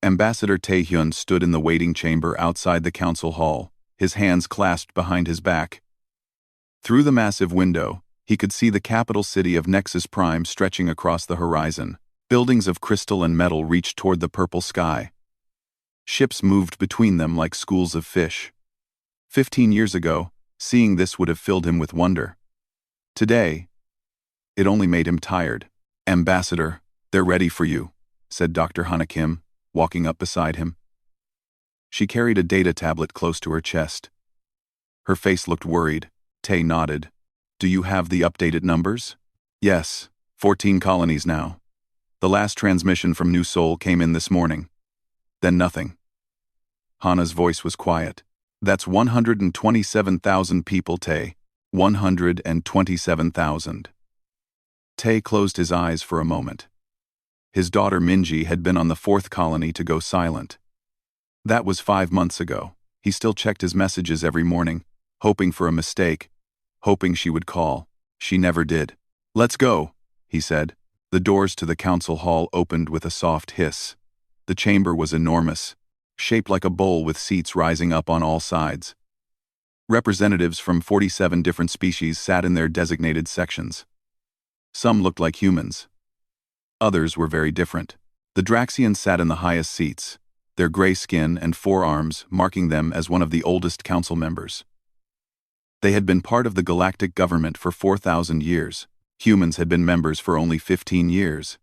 Ambassador Tae-hyun stood in the waiting chamber outside the council hall, his hands clasped behind his back. Through the massive window, he could see the capital city of Nexus Prime stretching across the horizon. Buildings of crystal and metal reached toward the purple sky. Ships moved between them like schools of fish. 15 years ago, seeing this would have filled him with wonder. Today, it only made him tired. "Ambassador, they're ready for you," said Dr. Hana Kim, walking up beside him. She carried a data tablet close to her chest. Her face looked worried. Tae nodded. "Do you have the updated numbers?" "Yes, 14 colonies now. The last transmission from New Seoul came in this morning." Then nothing. Hana's voice was quiet. "That's 127,000 people, Tae. 127,000. Tae closed his eyes for a moment. His daughter Minji had been on the 4th colony to go silent. That was 5 months ago. He still checked his messages every morning, hoping for a mistake, hoping she would call. She never did. "Let's go," he said. The doors to the council hall opened with a soft hiss. The chamber was enormous, shaped like a bowl with seats rising up on all sides. Representatives from 47 different species sat in their designated sections. Some looked like humans. Others were very different. The Draxians sat in the highest seats, their gray skin and forearms marking them as one of the oldest council members. They had been part of the galactic government for 4,000 years. Humans had been members for only 15 years.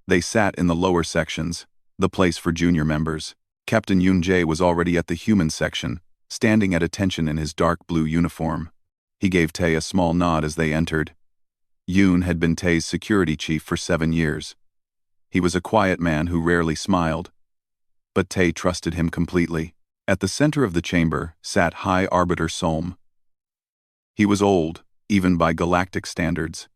They sat in the lower sections, the place for junior members. Captain Yoon-jae was already at the human section, standing at attention in his dark blue uniform. He gave Tae a small nod as they entered. Yoon had been Tae's security chief for 7 years. He was a quiet man who rarely smiled. But Tae trusted him completely. At the center of the chamber sat High Arbiter Solm. He was old, even by galactic standards.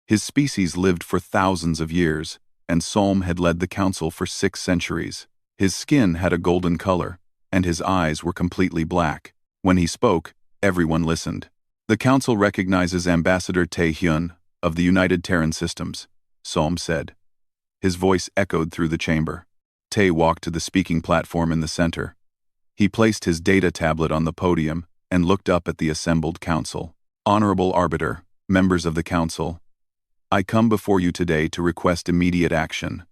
His species lived for thousands of years, and Solm had led the council for 6 centuries. His skin had a golden color, and his eyes were completely black. When he spoke, everyone listened. "The council recognizes Ambassador Tae-hyun of the United Terran Systems," Solm said. His voice echoed through the chamber. Tae walked to the speaking platform in the center. He placed his data tablet on the podium and looked up at the assembled council. "Honorable Arbiter, members of the council, I come before you today to request immediate action.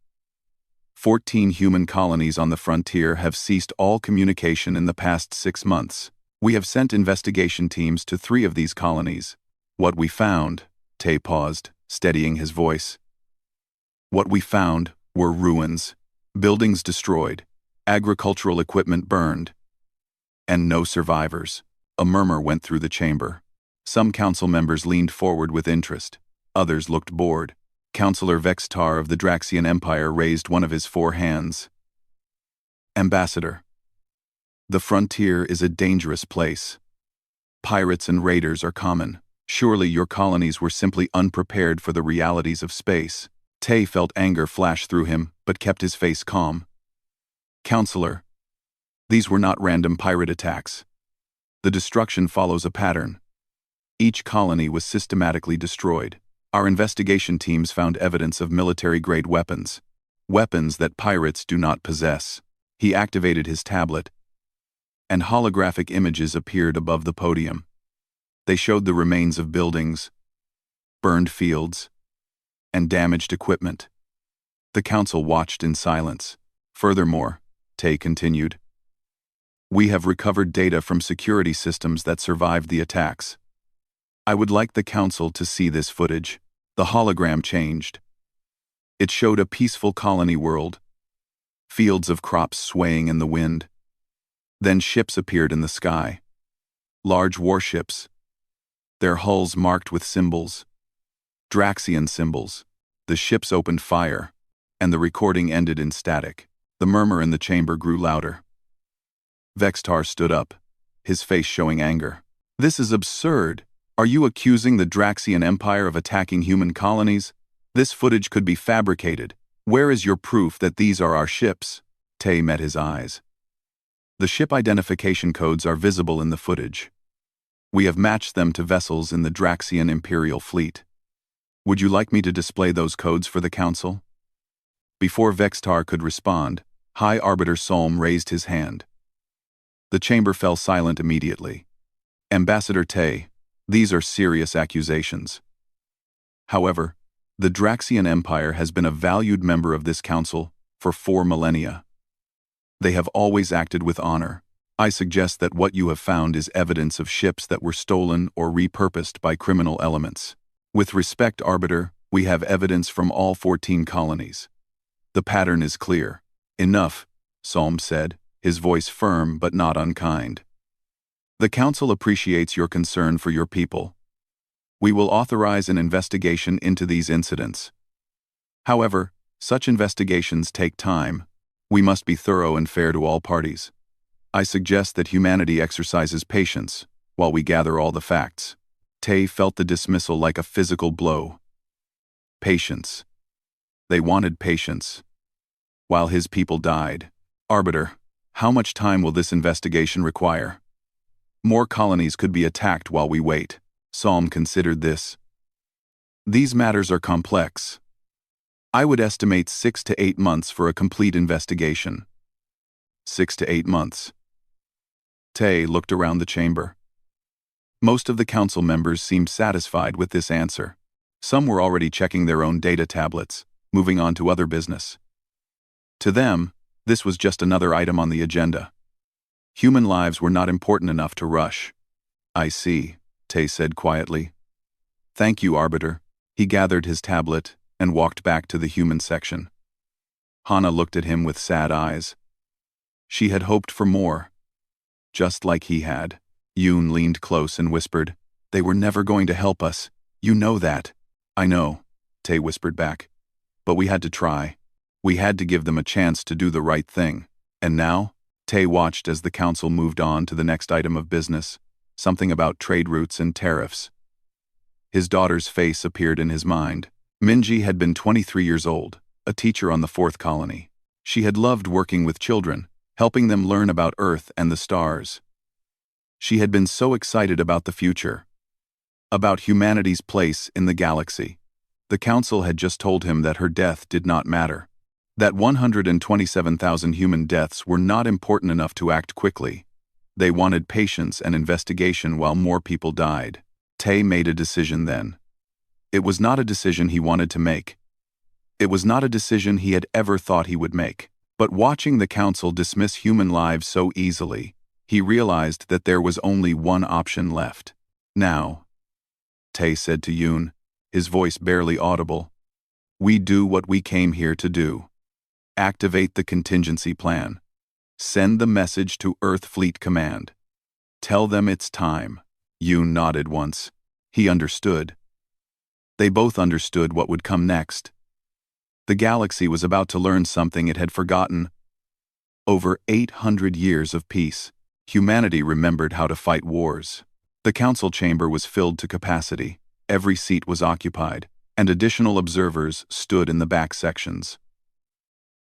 14 human colonies on the frontier have ceased all communication in the past 6 months. We have sent investigation teams to 3 of these colonies. What we found," Tae paused, steadying his voice. "What we found were ruins, buildings destroyed, agricultural equipment burned, and no survivors." A murmur went through the chamber. Some council members leaned forward with interest. Others looked bored. Councillor Vextar of the Draxian Empire raised one of his 4 hands. "Ambassador, the frontier is a dangerous place. Pirates and raiders are common. Surely your colonies were simply unprepared for the realities of space." Tae felt anger flash through him, but kept his face calm. "Councillor, these were not random pirate attacks. The destruction follows a pattern. Each colony was systematically destroyed. Our investigation teams found evidence of military-grade weapons. Weapons that pirates do not possess." He activated his tablet, and holographic images appeared above the podium. They showed the remains of buildings, burned fields, and damaged equipment. The council watched in silence. "Furthermore," Tae continued, "we have recovered data from security systems that survived the attacks. I would like the council to see this footage." The hologram changed. It showed a peaceful colony world, fields of crops swaying in the wind. Then ships appeared in the sky. Large warships, their hulls marked with symbols. Draxian symbols. The ships opened fire, and the recording ended in static. The murmur in the chamber grew louder. Vextar stood up, his face showing anger. "This is absurd. Are you accusing the Draxian Empire of attacking human colonies? This footage could be fabricated. Where is your proof that these are our ships?" Tae met his eyes. "The ship identification codes are visible in the footage. We have matched them to vessels in the Draxian Imperial Fleet. Would you like me to display those codes for the Council?" Before Vextar could respond, High Arbiter Solm raised his hand. The chamber fell silent immediately. Ambassador Tay, these are serious accusations. However, the Draxian Empire has been a valued member of this council for 4 millennia. They have always acted with honor. I suggest that what you have found is evidence of ships that were stolen or repurposed by criminal elements. With respect, Arbiter, we have evidence from all 14 colonies. The pattern is clear. Enough, Solm said, his voice firm but not unkind. The Council appreciates your concern for your people. We will authorize an investigation into these incidents. However, such investigations take time. We must be thorough and fair to all parties. I suggest that humanity exercises patience while we gather all the facts. Tay felt the dismissal like a physical blow. Patience. They wanted patience. While his people died. Arbiter, how much time will this investigation require? More colonies could be attacked while we wait. Solm considered this. These matters are complex. I would estimate 6 to 8 months for a complete investigation. 6 to 8 months. Tay looked around the chamber. Most of the council members seemed satisfied with this answer. Some were already checking their own data tablets, moving on to other business. To them, this was just another item on the agenda. Human lives were not important enough to rush. I see, Tay said quietly. Thank you, Arbiter. He gathered his tablet and walked back to the human section. Hana looked at him with sad eyes. She had hoped for more. Just like he had. Yoon leaned close and whispered, "They were never going to help us. You know that." "I know," Tay whispered back. "But we had to try. We had to give them a chance to do the right thing. And now?" Tay watched as the council moved on to the next item of business, something about trade routes and tariffs. His daughter's face appeared in his mind. Minji had been 23 years old, a teacher on the 4th colony. She had loved working with children, helping them learn about Earth and the stars. She had been so excited about the future, about humanity's place in the galaxy. The council had just told him that her death did not matter, that 127,000 human deaths were not important enough to act quickly. They wanted patience and investigation while more people died. Tay made a decision then. It was not a decision he wanted to make. It was not a decision he had ever thought he would make. But watching the council dismiss human lives so easily, he realized that there was only one option left. Now, Tay said to Yoon, his voice barely audible, we do what we came here to do. Activate the contingency plan. Send the message to Earth Fleet Command. Tell them it's time. Yoon nodded once. He understood. They both understood what would come next. The galaxy was about to learn something it had forgotten. Over 800 years of peace, humanity remembered how to fight wars. The council chamber was filled to capacity, every seat was occupied, and additional observers stood in the back sections.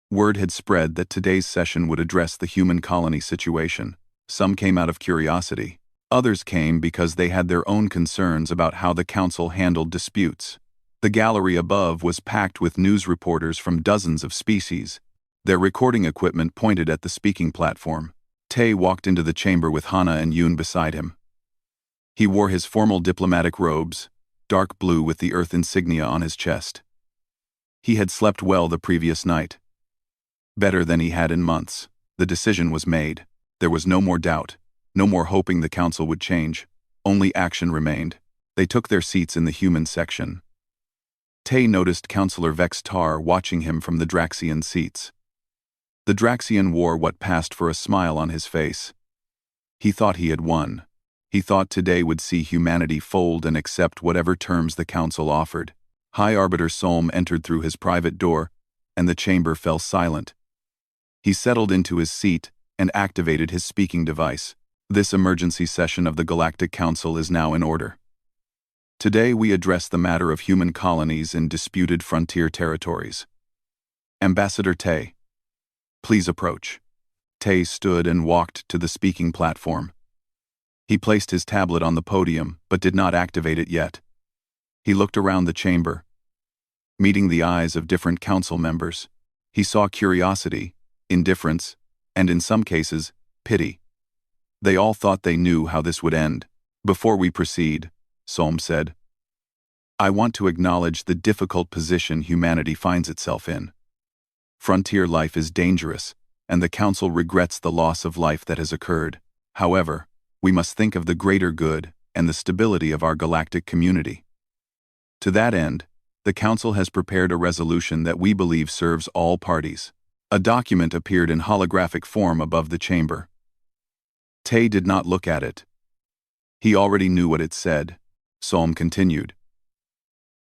Word had spread that today's session would address the human colony situation. Some came out of curiosity. Others came because they had their own concerns about how the council handled disputes. The gallery above was packed with news reporters from dozens of species, their recording equipment pointed at the speaking platform. Tay walked into the chamber with Hana and Yoon beside him. He wore his formal diplomatic robes, dark blue with the Earth insignia on his chest. He had slept well the previous night. Better than he had in months. The decision was made. There was no more doubt, no more hoping the council would change. Only action remained. They took their seats in the human section. Tay noticed Councillor Vex Tar watching him from the Draxian seats. The Draxian wore what passed for a smile on his face. He thought he had won. He thought today would see humanity fold and accept whatever terms the council offered. High Arbiter Solm entered through his private door, and the chamber fell silent. He settled into his seat and activated his speaking device. This emergency session of the Galactic Council is now in order. Today we address the matter of human colonies in disputed frontier territories. Ambassador Tay, please approach. Tay stood and walked to the speaking platform. He placed his tablet on the podium, but did not activate it yet. He looked around the chamber. Meeting the eyes of different council members, he saw curiosity, indifference, and in some cases, pity. They all thought they knew how this would end. Before we proceed, Solm said, I want to acknowledge the difficult position humanity finds itself in. Frontier life is dangerous, and the Council regrets the loss of life that has occurred. However, we must think of the greater good and the stability of our galactic community. To that end, the Council has prepared a resolution that we believe serves all parties. A document appeared in holographic form above the chamber. Tay did not look at it. He already knew what it said. Solm continued.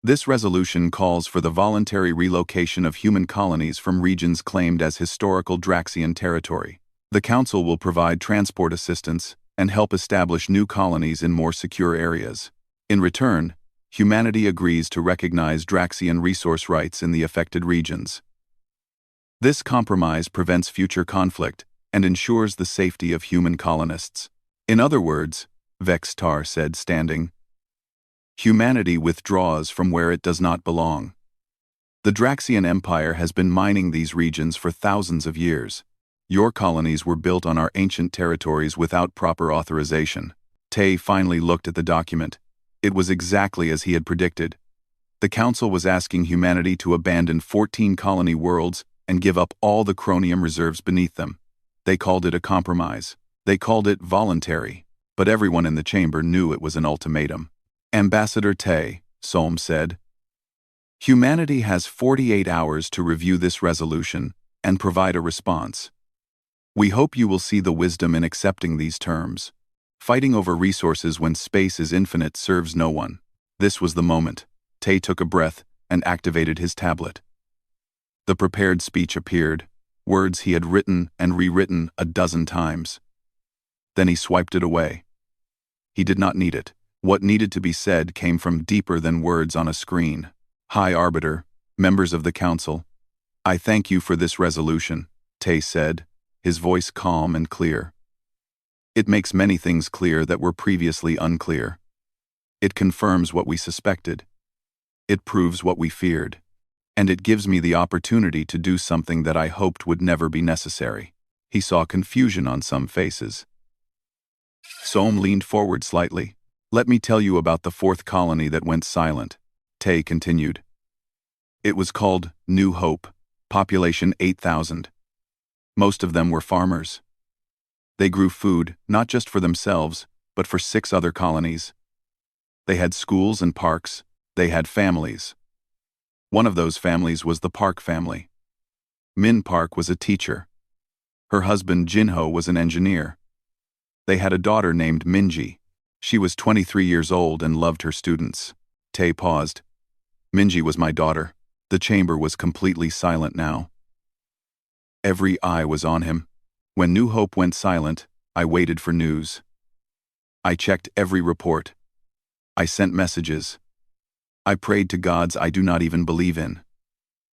This resolution calls for the voluntary relocation of human colonies from regions claimed as historical Draxian territory. The Council will provide transport assistance and help establish new colonies in more secure areas. In return, humanity agrees to recognize Draxian resource rights in the affected regions. This compromise prevents future conflict and ensures the safety of human colonists. In other words, Vextar said, standing, humanity withdraws from where it does not belong. The Draxian Empire has been mining these regions for thousands of years. Your colonies were built on our ancient territories without proper authorization. Tay finally looked at the document. It was exactly as he had predicted. The Council was asking humanity to abandon 14 colony worlds and give up all the chromium reserves beneath them. They called it a compromise. They called it voluntary. But everyone in the chamber knew it was an ultimatum. Ambassador Tay, Solm said, humanity has 48 hours to review this resolution and provide a response. We hope you will see the wisdom in accepting these terms. Fighting over resources when space is infinite serves no one. This was the moment. Tay took a breath and activated his tablet. The prepared speech appeared, words he had written and rewritten a dozen times. Then he swiped it away. He did not need it. What needed to be said came from deeper than words on a screen. High Arbiter, members of the Council, I thank you for this resolution, Tay said, his voice calm and clear. It makes many things clear that were previously unclear. It confirms what we suspected. It proves what we feared. And it gives me the opportunity to do something that I hoped would never be necessary. He saw confusion on some faces. Solm leaned forward slightly. Let me tell you about the fourth colony that went silent, Tay continued. It was called New Hope, population 8,000. Most of them were farmers. They grew food, not just for themselves, but for 6 other colonies. They had schools and parks. They had families. One of those families was the Park family. Min Park was a teacher. Her husband Jinho was an engineer. They had a daughter named Minji. She was 23 years old and loved her students. Tay paused. Minji was my daughter. The chamber was completely silent now. Every eye was on him. When New Hope went silent, I waited for news. I checked every report. I sent messages. I prayed to gods I do not even believe in.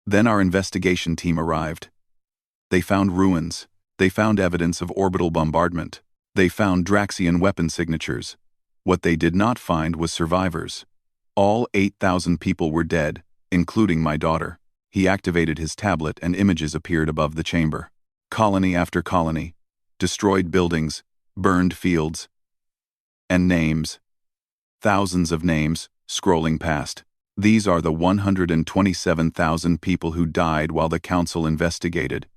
Then our investigation team arrived. They found ruins. They found evidence of orbital bombardment. They found Draxian weapon signatures. What they did not find was survivors. All 8,000 people were dead, including my daughter. He activated his tablet and images appeared above the chamber. Colony after colony. Destroyed buildings, burned fields. And names. Thousands of names, scrolling past. These are the 127,000 people who died while the Council investigated.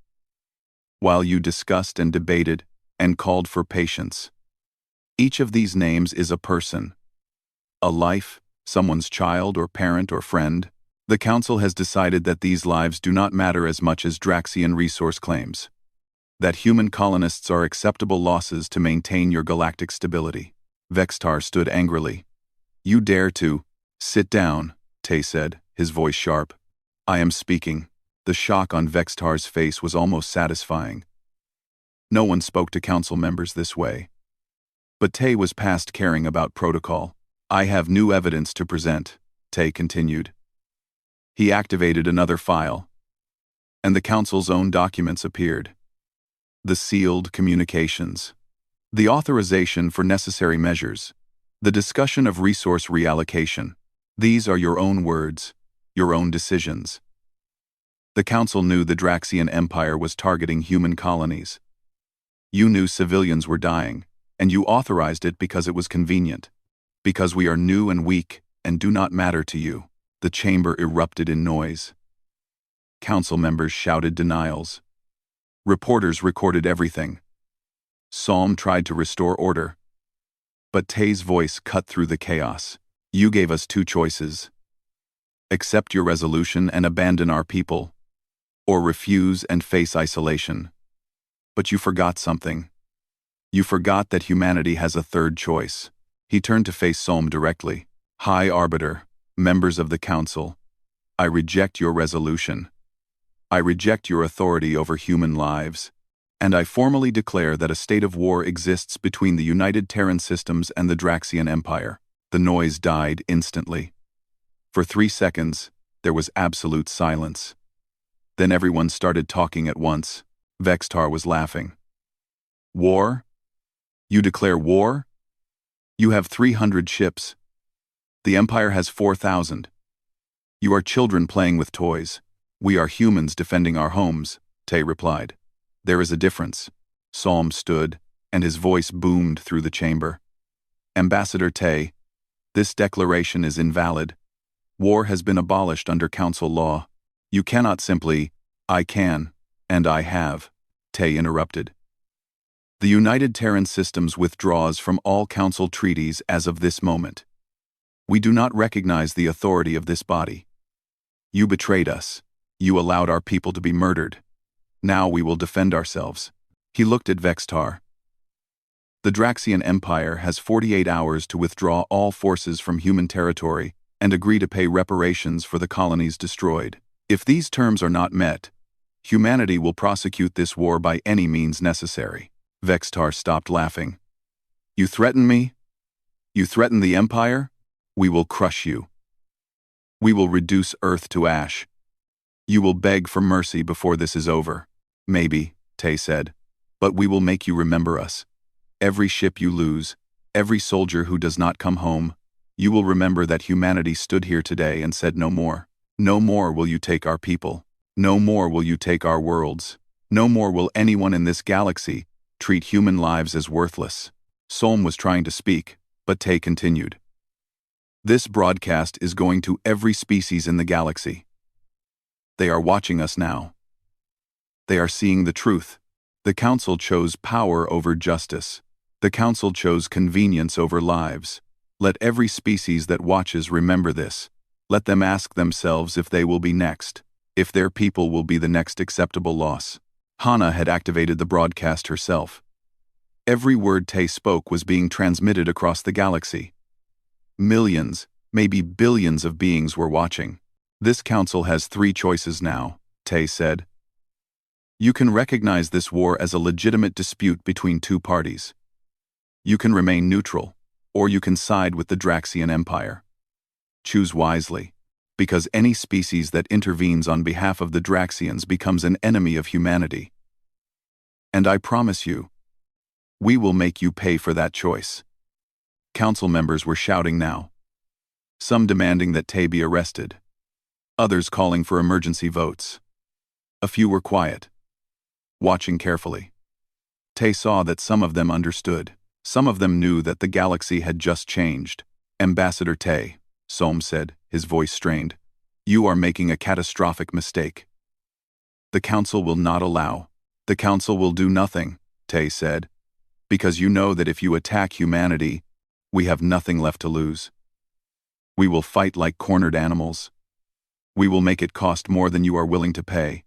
While you discussed and debated and called for patience. Each of these names is a person. A life, someone's child or parent or friend. The Council has decided that these lives do not matter as much as Draxian resource claims. That human colonists are acceptable losses to maintain your galactic stability. Vextar stood angrily. You dare to... Sit down, Tay said, his voice sharp. I am speaking. The shock on Vextar's face was almost satisfying. No one spoke to Council members this way. But Tay was past caring about protocol. I have new evidence to present, Tay continued. He activated another file. And the Council's own documents appeared. The sealed communications. The authorization for necessary measures. The discussion of resource reallocation. These are your own words, your own decisions. The Council knew the Draxian Empire was targeting human colonies. You knew civilians were dying, and you authorized it because it was convenient. Because we are new and weak, and do not matter to you. The chamber erupted in noise. Council members shouted denials. Reporters recorded everything. Psalm tried to restore order. But Tay's voice cut through the chaos. You gave us two choices. Accept your resolution and abandon our people, or refuse and face isolation. But you forgot something. You forgot that humanity has a third choice. He turned to face Psalm directly. High Arbiter, members of the Council, I reject your resolution. I reject your authority over human lives, and I formally declare that a state of war exists between the United Terran Systems and the Draxian Empire. The noise died instantly. For 3 seconds, there was absolute silence. Then everyone started talking at once. Vextar was laughing. War? You declare war? You have 300 ships. The Empire has 4,000. You are children playing with toys. We are humans defending our homes, Tay replied. There is a difference. Psalm stood, and his voice boomed through the chamber. Ambassador Tay, this declaration is invalid. War has been abolished under Council law. You cannot simply, I can, and I have, Tay interrupted. The United Terran Systems withdraws from all Council treaties as of this moment. We do not recognize the authority of this body. You betrayed us. You allowed our people to be murdered. Now we will defend ourselves. He looked at Vextar. The Draxian Empire has 48 hours to withdraw all forces from human territory and agree to pay reparations for the colonies destroyed. If these terms are not met, humanity will prosecute this war by any means necessary. Vextar stopped laughing. You threaten me? You threaten the Empire? We will crush you. We will reduce Earth to ash. You will beg for mercy before this is over. Maybe, Tay said, but we will make you remember us. Every ship you lose, every soldier who does not come home, you will remember that humanity stood here today and said no more. No more will you take our people. No more will you take our worlds. No more will anyone in this galaxy treat human lives as worthless. Psalm was trying to speak, but Tay continued. This broadcast is going to every species in the galaxy. They are watching us now. They are seeing the truth. The Council chose power over justice. The Council chose convenience over lives. Let every species that watches remember this. Let them ask themselves if they will be next, if their people will be the next acceptable loss. Hana had activated the broadcast herself. Every word Tay spoke was being transmitted across the galaxy. Millions, maybe billions of beings were watching. This Council has 3 choices now, Tay said. You can recognize this war as a legitimate dispute between 2 parties. You can remain neutral, or you can side with the Draxian Empire. Choose wisely, because any species that intervenes on behalf of the Draxians becomes an enemy of humanity. And I promise you, we will make you pay for that choice. Council members were shouting now. Some demanding that Tay be arrested. Others calling for emergency votes. A few were quiet, watching carefully. Tay saw that some of them understood. Some of them knew that the galaxy had just changed. Ambassador Tay, Psalm said, his voice strained. You are making a catastrophic mistake. The Council will not allow. The Council will do nothing, Tay said, because you know that if you attack humanity, we have nothing left to lose. We will fight like cornered animals. We will make it cost more than you are willing to pay.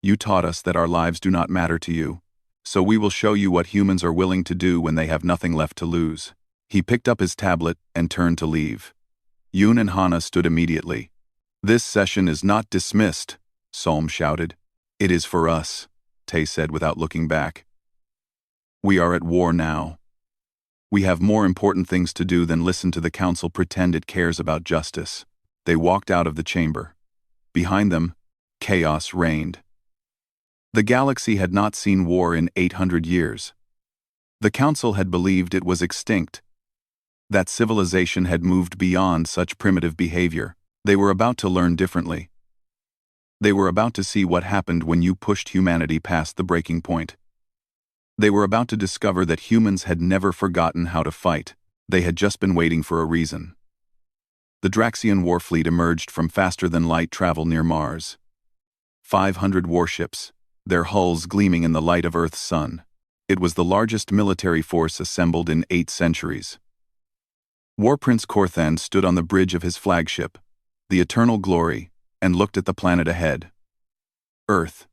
You taught us that our lives do not matter to you, so we will show you what humans are willing to do when they have nothing left to lose. He picked up his tablet and turned to leave. Yoon and Hana stood immediately. This session is not dismissed, Psalm shouted. It is for us, Tay said without looking back. We are at war now. We have more important things to do than listen to the Council pretend it cares about justice. They walked out of the chamber. Behind them, chaos reigned. The galaxy had not seen war in 800 years. The Council had believed it was extinct, that civilization had moved beyond such primitive behavior. They were about to learn differently. They were about to see what happened when you pushed humanity past the breaking point. They were about to discover that humans had never forgotten how to fight. They had just been waiting for a reason. The Draxian war fleet emerged from faster-than-light travel near Mars. 500 warships, their hulls gleaming in the light of Earth's sun. It was the largest military force assembled in 8 centuries. War Prince Korthan stood on the bridge of his flagship, the Eternal Glory, and looked at the planet ahead. Earth.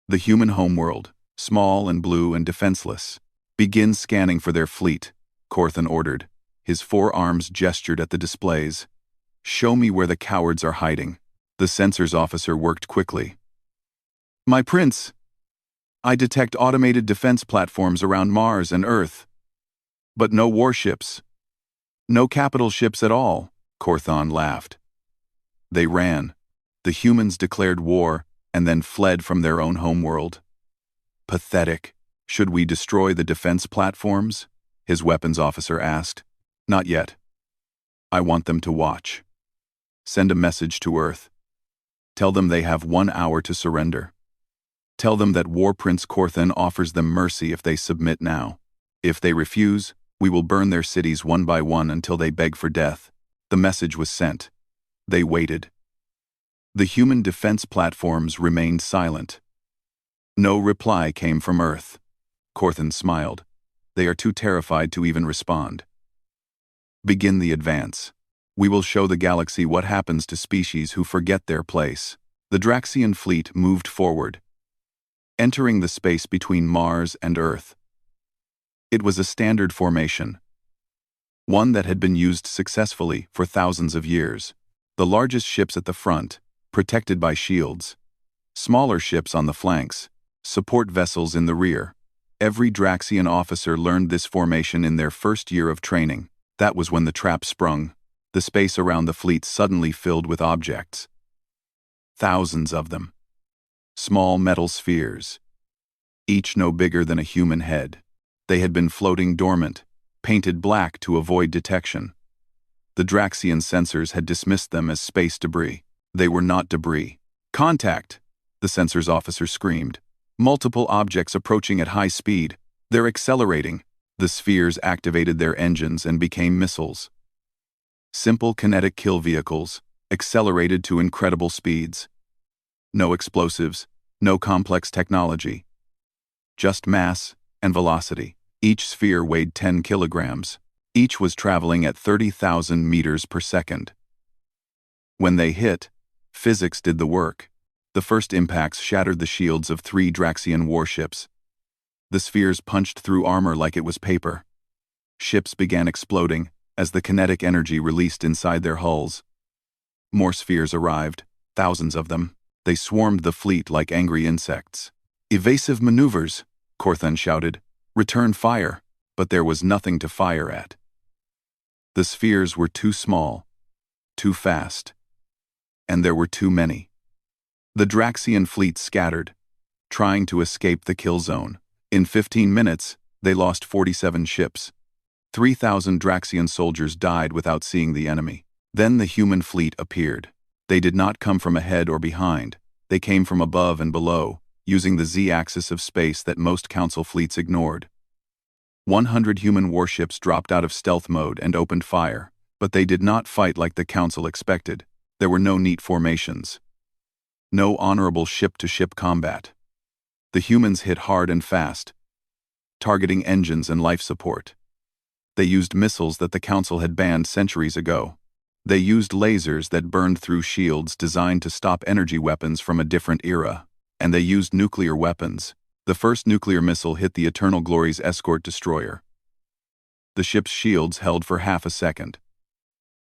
The human homeworld, small and blue and defenseless. Begin scanning for their fleet, Korthan ordered. His 4 arms gestured at the displays. Show me where the cowards are hiding. The sensors officer worked quickly. My prince, I detect automated defense platforms around Mars and Earth. But no warships. No capital ships at all, Korthan laughed. They ran. The humans declared war and then fled from their own homeworld. Pathetic. Should we destroy the defense platforms? His weapons officer asked. Not yet. I want them to watch. Send a message to Earth. Tell them they have 1 hour to surrender. Tell them that War Prince Korthan offers them mercy if they submit now. If they refuse, we will burn their cities one by one until they beg for death. The message was sent. They waited. The human defense platforms remained silent. No reply came from Earth. Korthan smiled. They are too terrified to even respond. Begin the advance. We will show the galaxy what happens to species who forget their place. The Draxian fleet moved forward, entering the space between Mars and Earth. It was a standard formation, one that had been used successfully for thousands of years. The largest ships at the front, protected by shields. Smaller ships on the flanks, support vessels in the rear. Every Draxian officer learned this formation in their first year of training. That was when the trap sprung. The space around the fleet suddenly filled with objects. Thousands of them. Small metal spheres, each no bigger than a human head. They had been floating dormant, painted black to avoid detection. The Draxian sensors had dismissed them as space debris. They were not debris. Contact! The sensors officer screamed. Multiple objects approaching at high speed. They're accelerating. The spheres activated their engines and became missiles. Simple kinetic kill vehicles, accelerated to incredible speeds. No explosives, no complex technology. Just mass and velocity. Each sphere weighed 10 kilograms. Each was traveling at 30,000 meters per second. When they hit, physics did the work. The first impacts shattered the shields of 3 Draxian warships. The spheres punched through armor like it was paper. Ships began exploding as the kinetic energy released inside their hulls. More spheres arrived, thousands of them. They swarmed the fleet like angry insects. Evasive maneuvers, Korthan shouted. Return fire. But there was nothing to fire at. The spheres were too small, too fast, and there were too many. The Draxian fleet scattered, trying to escape the kill zone. In 15 minutes, they lost 47 ships. 3,000 Draxian soldiers died without seeing the enemy. Then the human fleet appeared. They did not come from ahead or behind. They came from above and below, using the Z-axis of space that most Council fleets ignored. 100 human warships dropped out of stealth mode and opened fire, but they did not fight like the Council expected. There were no neat formations. No honorable ship-to-ship combat. The humans hit hard and fast, targeting engines and life support. They used missiles that the Council had banned centuries ago. They used lasers that burned through shields designed to stop energy weapons from a different era. And they used nuclear weapons. The first nuclear missile hit the Eternal Glory's escort destroyer. The ship's shields held for half a second.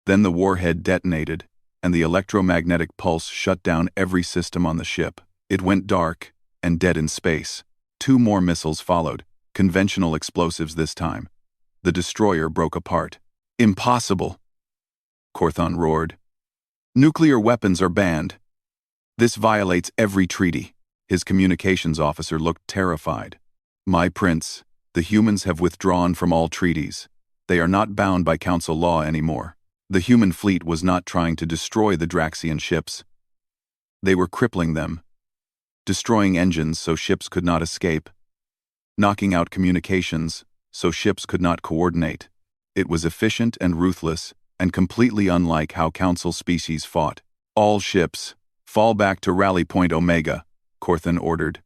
Then the warhead detonated, and the electromagnetic pulse shut down every system on the ship. It went dark and dead in space. 2 more missiles followed, conventional explosives this time. The destroyer broke apart. Impossible! Korthan roared. Nuclear weapons are banned. This violates every treaty. His communications officer looked terrified. My prince, the humans have withdrawn from all treaties. They are not bound by Council law anymore. The human fleet was not trying to destroy the Draxian ships. They were crippling them, destroying engines so ships could not escape, knocking out communications so ships could not coordinate. It was efficient and ruthless, and completely unlike how Council species fought. All ships, fall back to Rally Point Omega, Corthan ordered.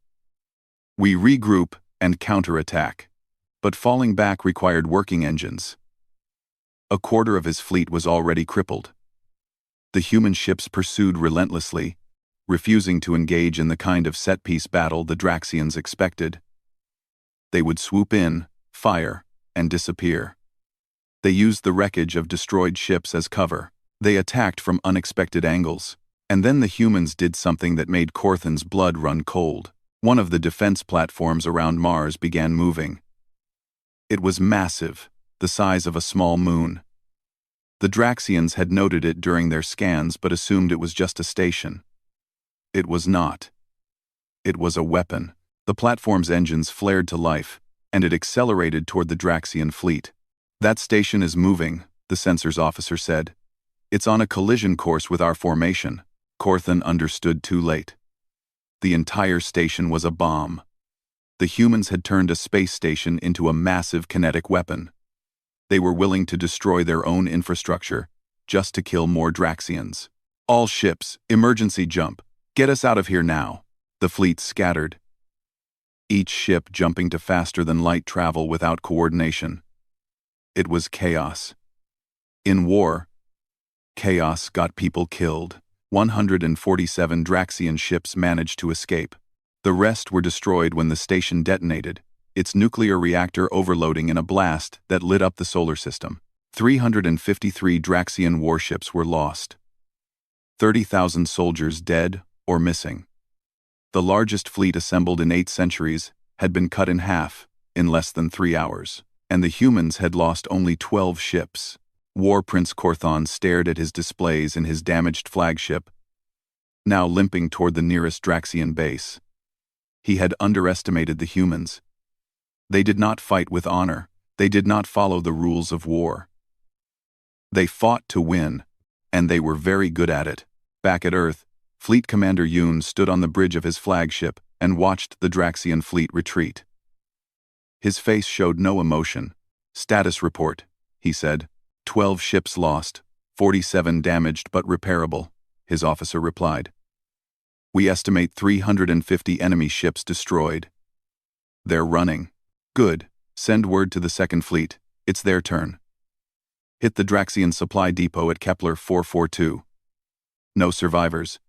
We regroup and counterattack. But falling back required working engines. A quarter of his fleet was already crippled. The human ships pursued relentlessly, refusing to engage in the kind of set-piece battle the Draxians expected. They would swoop in, fire, and disappear. They used the wreckage of destroyed ships as cover. They attacked from unexpected angles. And then the humans did something that made Corthan's blood run cold. One of the defense platforms around Mars began moving. It was massive, the size of a small moon. The Draxians had noted it during their scans but assumed it was just a station. It was not. It was a weapon. The platform's engines flared to life, and it accelerated toward the Draxian fleet. That station is moving, the sensors officer said. It's on a collision course with our formation. Corthan understood too late. The entire station was a bomb. The humans had turned a space station into a massive kinetic weapon. They were willing to destroy their own infrastructure just to kill more Draxians. All ships, emergency jump. Get us out of here now. The fleet scattered. Each ship jumping to faster-than-light travel without coordination. It was chaos. In war, chaos got people killed. 147 Draxian ships managed to escape. The rest were destroyed when the station detonated, its nuclear reactor overloading in a blast that lit up the solar system. 353 Draxian warships were lost. 30,000 soldiers dead or missing. The largest fleet assembled in 8 centuries had been cut in half in less than 3 hours, and the humans had lost only 12 ships. War Prince Corthan stared at his displays in his damaged flagship, now limping toward the nearest Draxian base. He had underestimated the humans. They did not fight with honor. They did not follow the rules of war. They fought to win, and they were very good at it. Back at Earth, Fleet Commander Yoon stood on the bridge of his flagship and watched the Draxian fleet retreat. His face showed no emotion. "Status report," he said. 12 ships lost, 47 damaged but repairable, his officer replied. "We estimate 350 enemy ships destroyed. They're running." "Good. Send word to the second fleet. It's their turn. Hit the Draxian supply depot at Kepler 442. No survivors.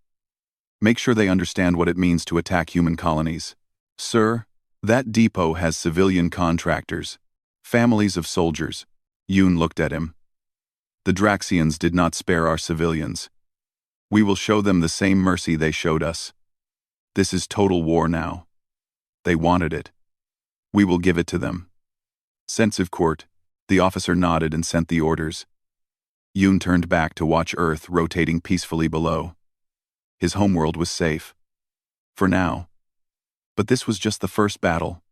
Make sure they understand what it means to attack human colonies." "Sir, that depot has civilian contractors, families of soldiers." Yoon looked at him. "The Draxians did not spare our civilians. We will show them the same mercy they showed us. This is total war now. They wanted it. We will give it to them." "Sensive court," the officer nodded and sent the orders. Yoon turned back to watch Earth rotating peacefully below. His homeworld was safe. For now. But this was just the first battle.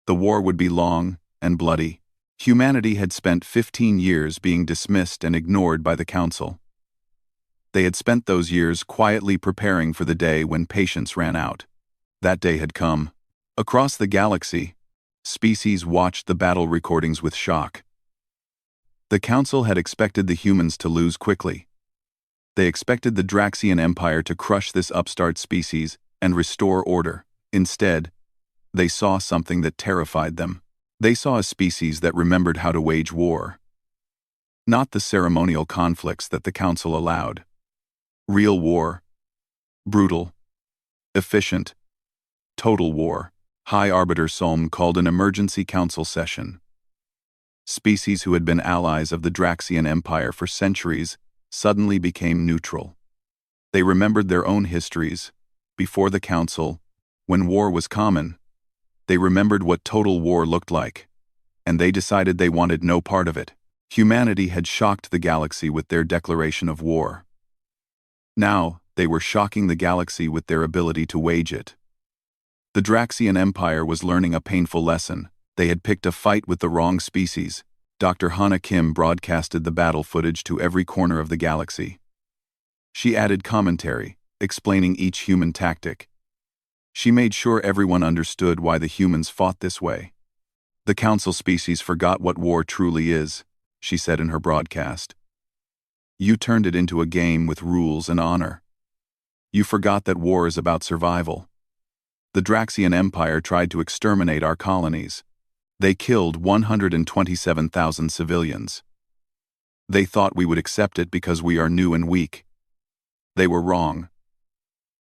The war would be long and bloody. Humanity had spent 15 years being dismissed and ignored by the Council. They had spent those years quietly preparing for the day when patience ran out. That day had come. Across the galaxy, species watched the battle recordings with shock. The Council had expected the humans to lose quickly. They expected the Draxian Empire to crush this upstart species and restore order. Instead, they saw something that terrified them. They saw a species that remembered how to wage war. Not the ceremonial conflicts that the Council allowed. Real war. Brutal. Efficient. Total war. High Arbiter Solm called an emergency council session. Species who had been allies of the Draxian Empire for centuries suddenly became neutral. They remembered their own histories. Before the Council, when war was common, they remembered what total war looked like, and they decided they wanted no part of it. Humanity had shocked the galaxy with their declaration of war. Now, they were shocking the galaxy with their ability to wage it. The Draxian Empire was learning a painful lesson. They had picked a fight with the wrong species. Dr. Hana Kim broadcasted the battle footage to every corner of the galaxy. She added commentary, explaining each human tactic. She made sure everyone understood why the humans fought this way. The council species forgot what war truly is, she said in her broadcast. You turned it into a game with rules and honor. You forgot that war is about survival. The Draxian Empire tried to exterminate our colonies. They killed 127,000 civilians. They thought we would accept it because we are new and weak. They were wrong.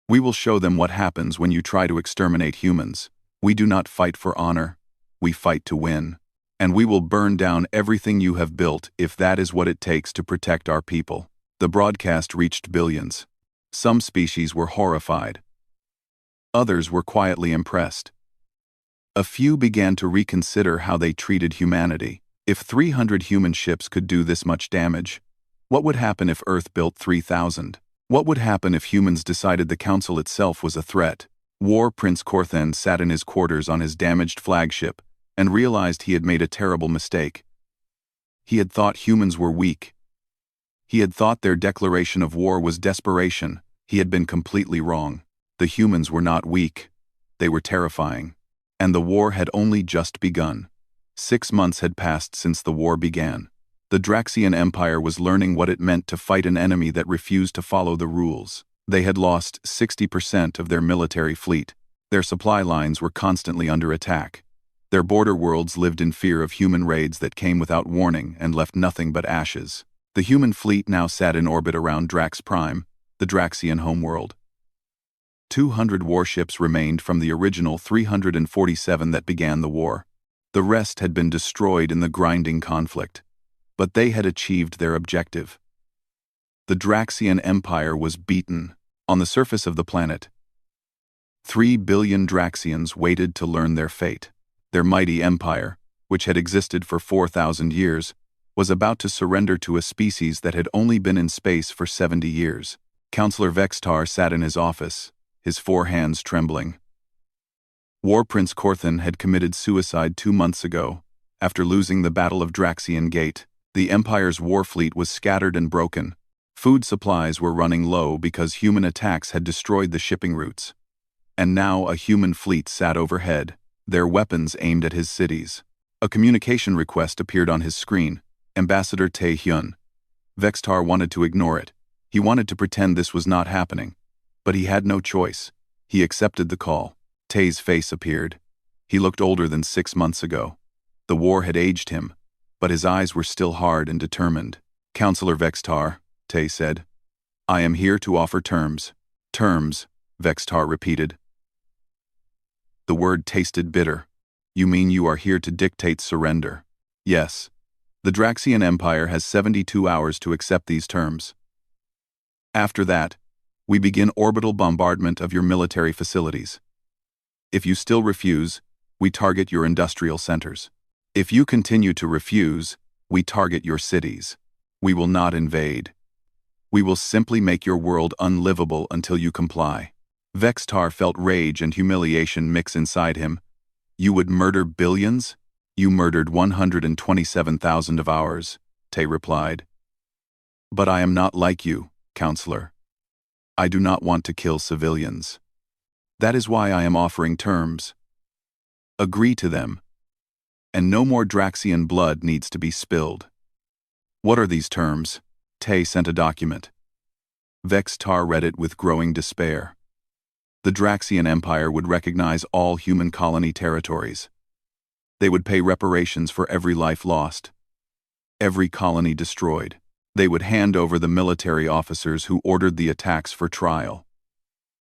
We will show them what happens when you try to exterminate humans. We do not fight for honor. We fight to win. And we will burn down everything you have built if that is what it takes to protect our people. The broadcast reached billions. Some species were horrified. Others were quietly impressed. A few began to reconsider how they treated humanity. If 300 human ships could do this much damage, what would happen if Earth built 3,000? What would happen if humans decided the Council itself was a threat? War Prince Korthen sat in his quarters on his damaged flagship and realized he had made a terrible mistake. He had thought humans were weak. He had thought their declaration of war was desperation. He had been completely wrong. The humans were not weak. They were terrifying. And the war had only just begun. 6 months had passed since the war began. The Draxian Empire was learning what it meant to fight an enemy that refused to follow the rules. They had lost 60% of their military fleet. Their supply lines were constantly under attack. Their border worlds lived in fear of human raids that came without warning and left nothing but ashes. The human fleet now sat in orbit around Drax Prime, the Draxian homeworld. 200 warships remained from the original 347 that began the war. The rest had been destroyed in the grinding conflict. But they had achieved their objective. The Draxian Empire was beaten. On the surface of the planet, 3 billion Draxians waited to learn their fate. Their mighty empire, which had existed for 4,000 years, was about to surrender to a species that had only been in space for 70 years. Counselor Vextar sat in his office, his 4 hands trembling. War Prince Korthen had committed suicide 2 months ago, after losing the Battle of Draxian Gate. The Empire's war fleet was scattered and broken. Food supplies were running low because human attacks had destroyed the shipping routes. And now a human fleet sat overhead, their weapons aimed at his cities. A communication request appeared on his screen. Ambassador Tae-hyun. Vextar wanted to ignore it. He wanted to pretend this was not happening. But he had no choice. He accepted the call. Tae's face appeared. He looked older than 6 months ago. The war had aged him, but his eyes were still hard and determined. Counselor Vextar, Tae said. I am here to offer terms. Terms, Vextar repeated. The word tasted bitter. You mean you are here to dictate surrender? Yes. The Draxian Empire has 72 hours to accept these terms. After that, we begin orbital bombardment of your military facilities. If you still refuse, we target your industrial centers. If you continue to refuse, we target your cities. We will not invade. We will simply make your world unlivable until you comply. Vextar felt rage and humiliation mix inside him. You would murder billions? You murdered 127,000 of ours, Tae replied. But I am not like you, Counselor. I do not want to kill civilians. That is why I am offering terms. Agree to them. And no more Draxian blood needs to be spilled. What are these terms? Tae sent a document. Vextar read it with growing despair. The Draxian Empire would recognize all human colony territories. They would pay reparations for every life lost, every colony destroyed. They would hand over the military officers who ordered the attacks for trial.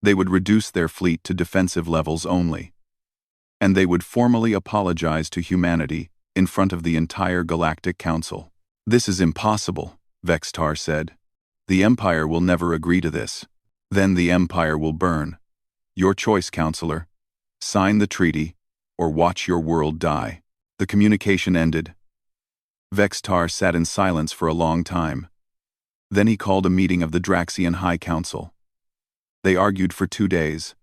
They would reduce their fleet to defensive levels only. And they would formally apologize to humanity in front of the entire Galactic Council. This is impossible, Vextar said. The Empire will never agree to this. Then the Empire will burn. Your choice, Counselor. Sign the treaty, or watch your world die. The communication ended. Vextar sat in silence for a long time. Then he called a meeting of the Draxian High Council. They argued for 2 days.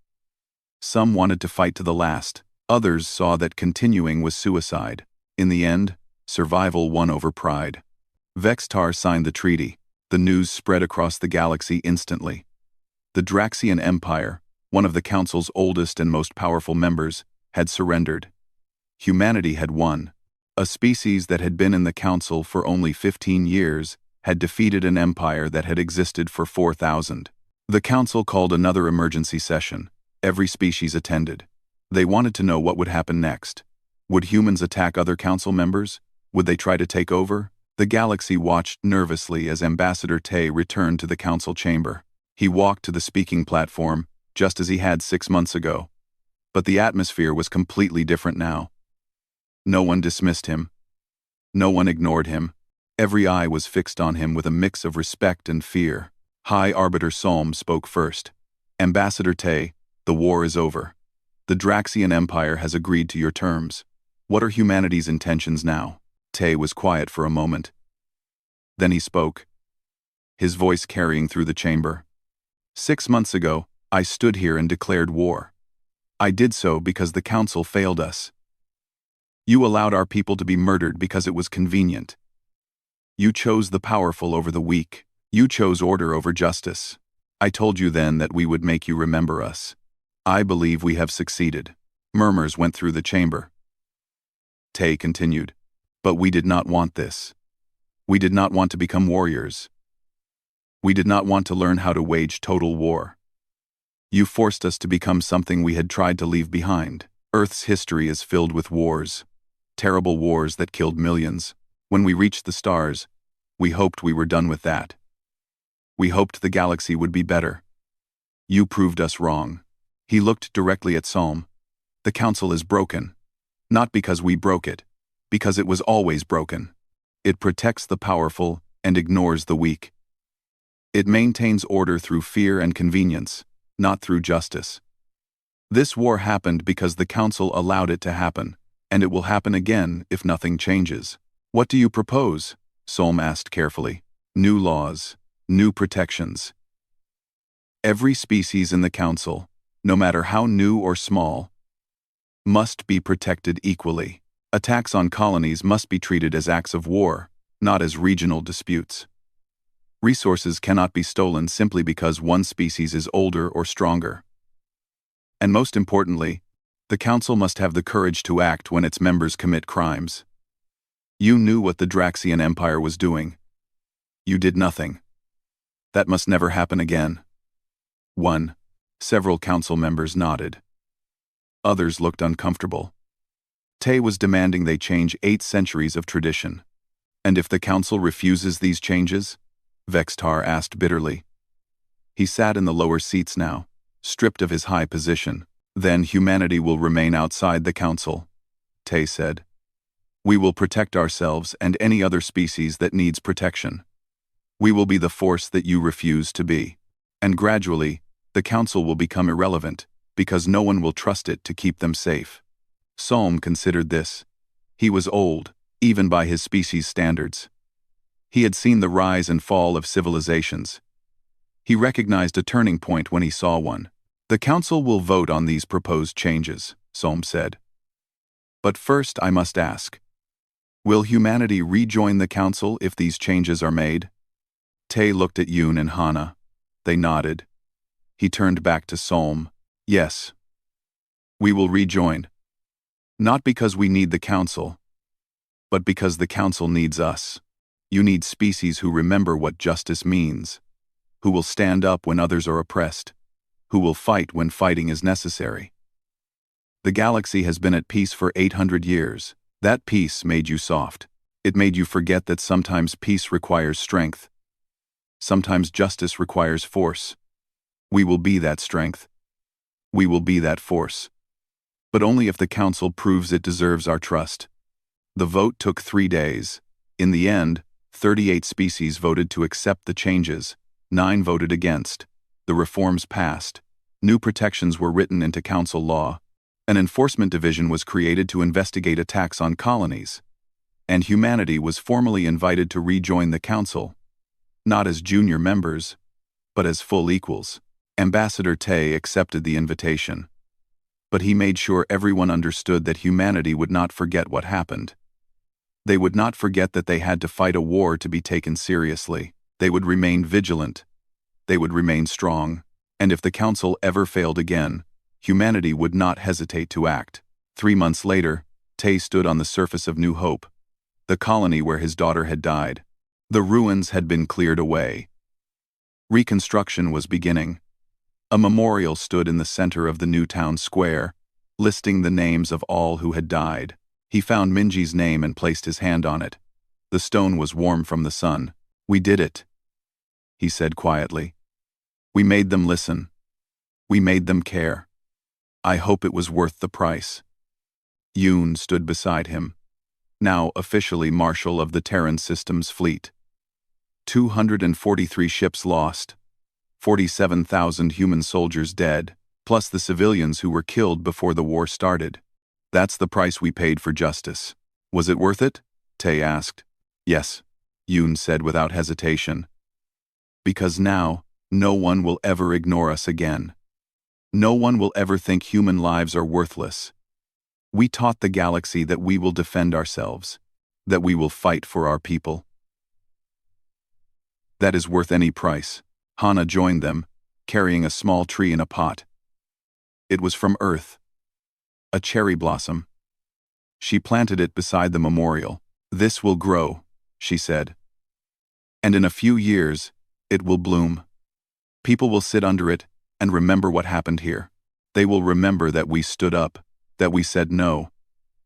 Some wanted to fight to the last. Others saw that continuing was suicide. In the end, survival won over pride. Vextar signed the treaty. The news spread across the galaxy instantly. The Draxian Empire, one of the Council's oldest and most powerful members, had surrendered. Humanity had won. A species that had been in the Council for only 15 years had defeated an empire that had existed for 4,000. The Council called another emergency session. Every species attended. They wanted to know what would happen next. Would humans attack other Council members? Would they try to take over? The galaxy watched nervously as Ambassador Tay returned to the Council chamber. He walked to the speaking platform, just as he had 6 months ago. But the atmosphere was completely different now. No one dismissed him. No one ignored him. Every eye was fixed on him with a mix of respect and fear. High Arbiter Solm spoke first. Ambassador Tay, the war is over. The Draxian Empire has agreed to your terms. What are humanity's intentions now? Tay was quiet for a moment. Then he spoke, his voice carrying through the chamber. 6 months ago, I stood here and declared war. I did so because the Council failed us. You allowed our people to be murdered because it was convenient. You chose the powerful over the weak. You chose order over justice. I told you then that we would make you remember us. I believe we have succeeded. Murmurs went through the chamber. Tay continued. But we did not want this. We did not want to become warriors. We did not want to learn how to wage total war. You forced us to become something we had tried to leave behind. Earth's history is filled with wars. Terrible wars that killed millions. When we reached the stars, we hoped we were done with that. We hoped the galaxy would be better. You proved us wrong. He looked directly at Psalm. The Council is broken. Not because we broke it, because it was always broken. It protects the powerful and ignores the weak. It maintains order through fear and convenience, not through justice. This war happened because the Council allowed it to happen, and it will happen again if nothing changes. What do you propose? Solm asked carefully. New laws, new protections. Every species in the Council, no matter how new or small, must be protected equally. Attacks on colonies must be treated as acts of war, not as regional disputes. Resources cannot be stolen simply because one species is older or stronger. And most importantly, the Council must have the courage to act when its members commit crimes. You knew what the Draxian Empire was doing. You did nothing. That must never happen again. 1. Several Council members nodded. Others looked uncomfortable. Tay was demanding they change 8 centuries of tradition. And if the Council refuses these changes? Vextar asked bitterly. He sat in the lower seats now, stripped of his high position. Then humanity will remain outside the Council, Tay said. We will protect ourselves and any other species that needs protection. We will be the force that you refuse to be. And gradually, the Council will become irrelevant, because no one will trust it to keep them safe. Psalm considered this. He was old, even by his species' standards. He had seen the rise and fall of civilizations. He recognized a turning point when he saw one. The Council will vote on these proposed changes, Psalm said. But first I must ask, will humanity rejoin the Council if these changes are made? Tay looked at Yoon and Hana. They nodded. He turned back to Psalm. Yes. We will rejoin. Not because we need the Council, but because the Council needs us. You need species who remember what justice means, who will stand up when others are oppressed, who will fight when fighting is necessary. The galaxy has been at peace for 800 years. That peace made you soft. It made you forget that sometimes peace requires strength. Sometimes justice requires force. We will be that strength. We will be that force. But only if the Council proves it deserves our trust. The vote took 3 days. In the end, 38 species voted to accept the changes. 9 voted against. The reforms passed. New protections were written into Council law. An enforcement division was created to investigate attacks on colonies. And humanity was formally invited to rejoin the Council. Not as junior members, but as full equals. Ambassador Tay accepted the invitation. But he made sure everyone understood that humanity would not forget what happened. They would not forget that they had to fight a war to be taken seriously. They would remain vigilant. They would remain strong. And if the Council ever failed again, humanity would not hesitate to act. 3 months later, Tay stood on the surface of New Hope, the colony where his daughter had died. The ruins had been cleared away. Reconstruction was beginning. A memorial stood in the center of the new town square, listing the names of all who had died. He found Minji's name and placed his hand on it. The stone was warm from the sun. "We did it," he said quietly. "We made them listen. We made them care. I hope it was worth the price." Yoon stood beside him, now officially Marshal of the Terran Systems Fleet. 243 ships lost, 47,000 human soldiers dead, plus the civilians who were killed before the war started. "That's the price we paid for justice. Was it worth it?" Tay asked. "Yes," Yoon said without hesitation. "Because now, no one will ever ignore us again. No one will ever think human lives are worthless. We taught the galaxy that we will defend ourselves, that we will fight for our people. That is worth any price." Hana joined them, carrying a small tree in a pot. It was from Earth. A cherry blossom. She planted it beside the memorial. "This will grow," she said. "And in a few years, it will bloom. People will sit under it and remember what happened here. They will remember that we stood up, that we said no,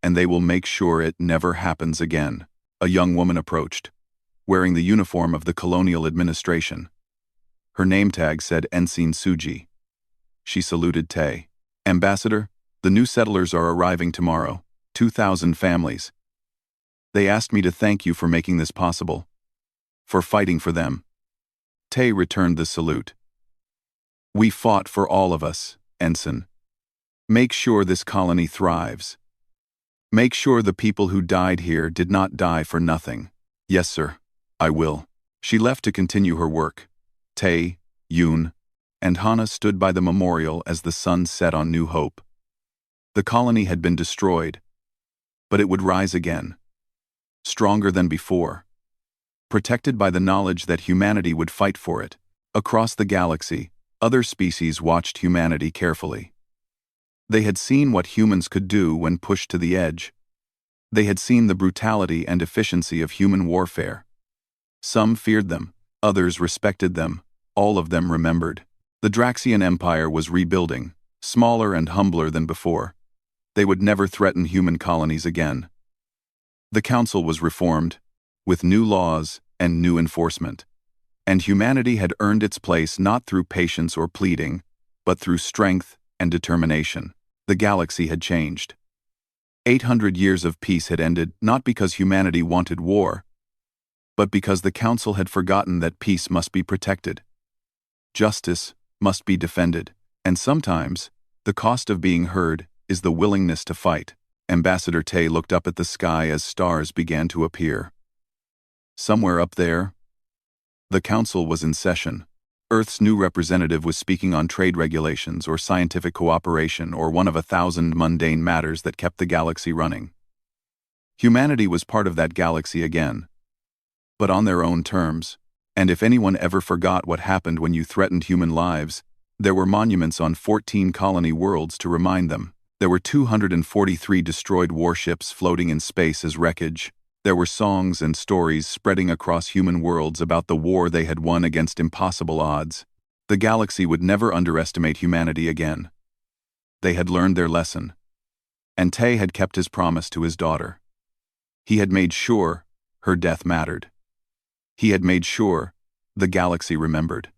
and they will make sure it never happens again." A young woman approached, wearing the uniform of the colonial administration. Her name tag said Ensign Suji. She saluted Tay. "Ambassador, the new settlers are arriving tomorrow, 2,000 families. They asked me to thank you for making this possible, for fighting for them." Tay returned the salute. "We fought for all of us, Ensign. Make sure this colony thrives. Make sure the people who died here did not die for nothing." "Yes, sir, I will." She left to continue her work. Tay, Yoon, and Hana stood by the memorial as the sun set on New Hope. The colony had been destroyed, but it would rise again, stronger than before, protected by the knowledge that humanity would fight for it. Across the galaxy, other species watched humanity carefully. They had seen what humans could do when pushed to the edge. They had seen the brutality and efficiency of human warfare. Some feared them, others respected them, all of them remembered. The Draxian Empire was rebuilding, smaller and humbler than before. They would never threaten human colonies again. The Council was reformed, with new laws and new enforcement. And humanity had earned its place not through patience or pleading, but through strength and determination. The galaxy had changed. 800 years of peace had ended not because humanity wanted war, but because the Council had forgotten that peace must be protected. Justice must be defended, and sometimes, the cost of being heard is the willingness to fight. Ambassador Tay looked up at the sky as stars began to appear. Somewhere up there, the Council was in session. Earth's new representative was speaking on trade regulations or scientific cooperation or one of 1,000 mundane matters that kept the galaxy running. Humanity was part of that galaxy again, but on their own terms. And if anyone ever forgot what happened when you threatened human lives, there were monuments on 14 colony worlds to remind them. There were 243 destroyed warships floating in space as wreckage. There were songs and stories spreading across human worlds about the war they had won against impossible odds. The galaxy would never underestimate humanity again. They had learned their lesson. And Tay had kept his promise to his daughter. He had made sure her death mattered. He had made sure the galaxy remembered.